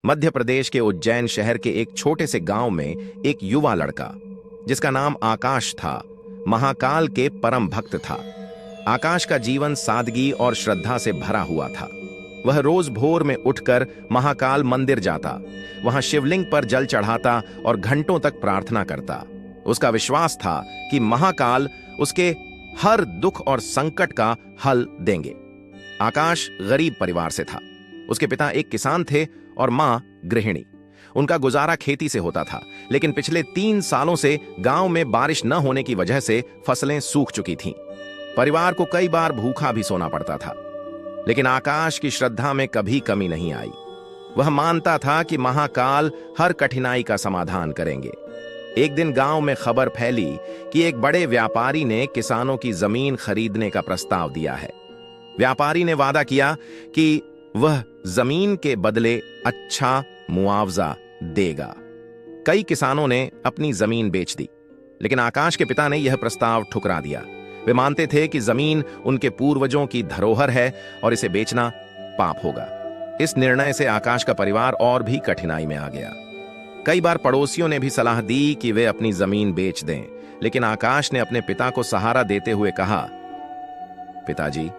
मध्य प्रदेश के उज्जैन शहर के एक छोटे से गांव में एक युवा लड़का जिसका नाम आकाश था, महाकाल के परम भक्त था। आकाश का जीवन सादगी और श्रद्धा से भरा हुआ था। वह रोज भोर में उठकर महाकाल मंदिर जाता, वहां शिवलिंग पर जल चढ़ाता और घंटों तक प्रार्थना करता। उसका विश्वास था कि महाकाल उसके हर दुख और संकट का हल देंगे। आकाश गरीब परिवार से था। उसके पिता एक किसान थे और मां गृहिणी। उनका गुजारा खेती से होता था, लेकिन पिछले 3 सालों से गांव में बारिश न होने की वजह से फसलें सूख चुकी थीं। परिवार को कई बार भूखा भी सोना पड़ता था, लेकिन आकाश की श्रद्धा में कभी कमी नहीं आई। वह मानता था कि महाकाल हर कठिनाई का समाधान करेंगे। एक दिन गांव में खबर फैली कि एक बड़े व्यापारी ने किसानों की जमीन खरीदने का प्रस्ताव दिया है। व्यापारी ने वादा किया कि वह जमीन के बदले अच्छा मुआवजा देगा। कई किसानों ने अपनी जमीन बेच दी, लेकिन आकाश के पिता ने यह प्रस्ताव ठुकरा दिया। वे मानते थे कि जमीन उनके पूर्वजों की धरोहर है और इसे बेचना पाप होगा। इस निर्णय से आकाश का परिवार और भी कठिनाई में आ गया। कई बार पड़ोसियों ने भी सलाह दी कि वे अपनी जमीन बेच दें, लेकिन आकाश ने अपने पिता को सहारा देते हुए कहा, पिताजी,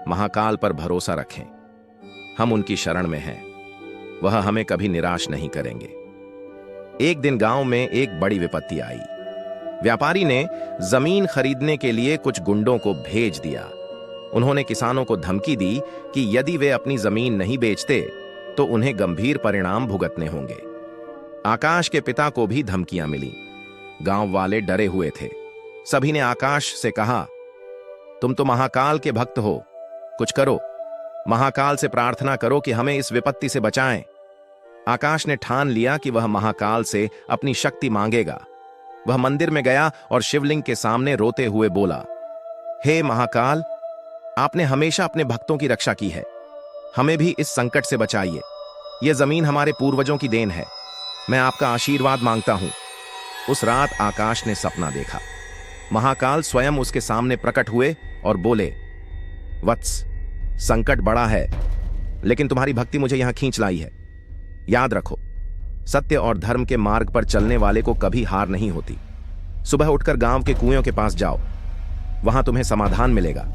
महाकाल पर भरोसा रखें, हम उनकी शरण में हैं, वह हमें कभी निराश नहीं करेंगे। एक दिन गांव में एक बड़ी विपत्ति आई। व्यापारी ने जमीन खरीदने के लिए कुछ गुंडों को भेज दिया। उन्होंने किसानों को धमकी दी कि यदि वे अपनी जमीन नहीं बेचते तो उन्हें गंभीर परिणाम भुगतने होंगे। आकाश के पिता को भी धमकियां मिली। गांव वाले डरे हुए थे। सभी ने आकाश से कहा, तुम तो महाकाल के भक्त हो, कुछ करो, महाकाल से प्रार्थना करो कि हमें इस विपत्ति से बचाएं। आकाश ने ठान लिया कि वह महाकाल से अपनी शक्ति मांगेगा। वह मंदिर में गया और शिवलिंग के सामने रोते हुए बोला, हे महाकाल, आपने हमेशा अपने भक्तों की रक्षा की है, हमें भी इस संकट से बचाइए। यह जमीन हमारे पूर्वजों की देन है, मैं आपका आशीर्वाद मांगता हूं। उस रात आकाश ने सपना देखा। महाकाल स्वयं उसके सामने प्रकट हुए और बोले, वत्स, संकट बड़ा है, लेकिन तुम्हारी भक्ति मुझे यहां खींच लाई है। याद रखो, सत्य और धर्म के मार्ग पर चलने वाले को कभी हार नहीं होती। सुबह उठकर गांव के कुएं के पास जाओ, वहां तुम्हें समाधान मिलेगा।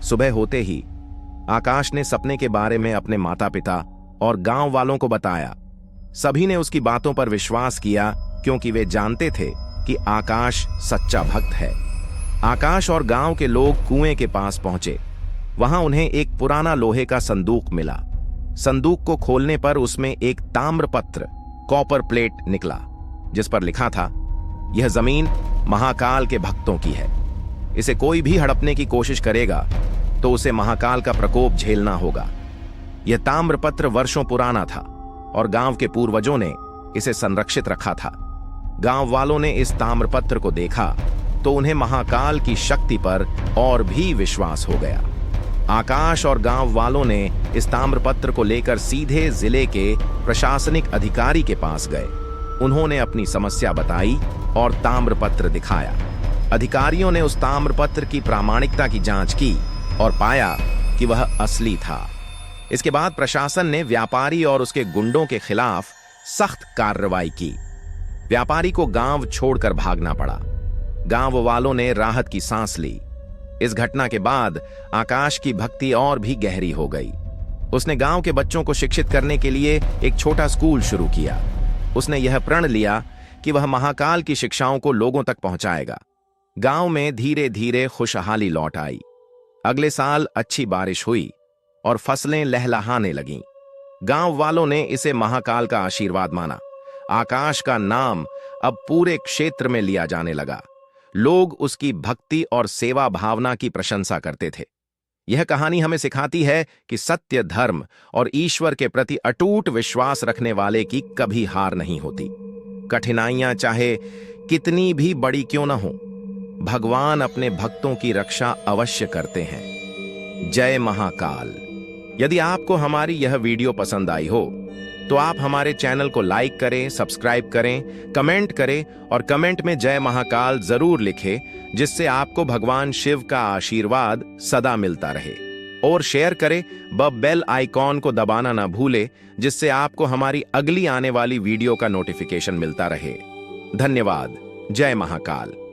सुबह होते ही आकाश ने सपने के बारे में अपने माता पिता और गांव वालों को बताया। सभी ने उसकी बातों पर विश्वास किया, क्योंकि वे जानते थे कि आकाश सच्चा भक्त है। आकाश और गांव के लोग कुएं के पास पहुंचे। वहां उन्हें एक पुराना लोहे का संदूक मिला। संदूक को खोलने पर उसमें एक ताम्रपत्र, कॉपर प्लेट निकला, जिस पर लिखा था, यह जमीन महाकाल के भक्तों की है। इसे कोई भी हड़पने की कोशिश करेगा तो उसे महाकाल का प्रकोप झेलना होगा। यह ताम्रपत्र वर्षों पुराना था और गांव के पूर्वजों ने इसे संरक्षित रखा था। गांव वालों ने इस ताम्रपत्र को देखा तो उन्हें महाकाल की शक्ति पर और भी विश्वास हो गया। आकाश और गांव वालों ने इस ताम्रपत्र को लेकर सीधे जिले के प्रशासनिक अधिकारी के पास गए। उन्होंने अपनी समस्या बताई और ताम्रपत्र दिखाया। अधिकारियों ने उस ताम्रपत्र की प्रामाणिकता की जांच की और पाया कि वह असली था। इसके बाद प्रशासन ने व्यापारी और उसके गुंडों के खिलाफ सख्त कार्रवाई की। व्यापारी को गांव छोड़कर भागना पड़ा। गांव वालों ने राहत की सांस ली। इस घटना के बाद आकाश की भक्ति और भी गहरी हो गई। उसने गांव के बच्चों को शिक्षित करने के लिए एक छोटा स्कूल शुरू किया। उसने यह प्रण लिया कि वह महाकाल की शिक्षाओं को लोगों तक पहुंचाएगा। गांव में धीरे धीरे खुशहाली लौट आई। अगले साल अच्छी बारिश हुई और फसलें लहलहाने लगीं। गांव वालों ने इसे महाकाल का आशीर्वाद माना। आकाश का नाम अब पूरे क्षेत्र में लिया जाने लगा। लोग उसकी भक्ति और सेवा भावना की प्रशंसा करते थे। यह कहानी हमें सिखाती है कि सत्य, धर्म और ईश्वर के प्रति अटूट विश्वास रखने वाले की कभी हार नहीं होती। कठिनाइयां चाहे कितनी भी बड़ी क्यों न हो, भगवान अपने भक्तों की रक्षा अवश्य करते हैं। जय महाकाल। यदि आपको हमारी यह वीडियो पसंद आई हो तो आप हमारे चैनल को लाइक करें, सब्सक्राइब करें, कमेंट करें और कमेंट में जय महाकाल जरूर लिखें, जिससे आपको भगवान शिव का आशीर्वाद सदा मिलता रहे। और शेयर करें, व बेल आइकॉन को दबाना ना भूले, जिससे आपको हमारी अगली आने वाली वीडियो का नोटिफिकेशन मिलता रहे। धन्यवाद। जय महाकाल।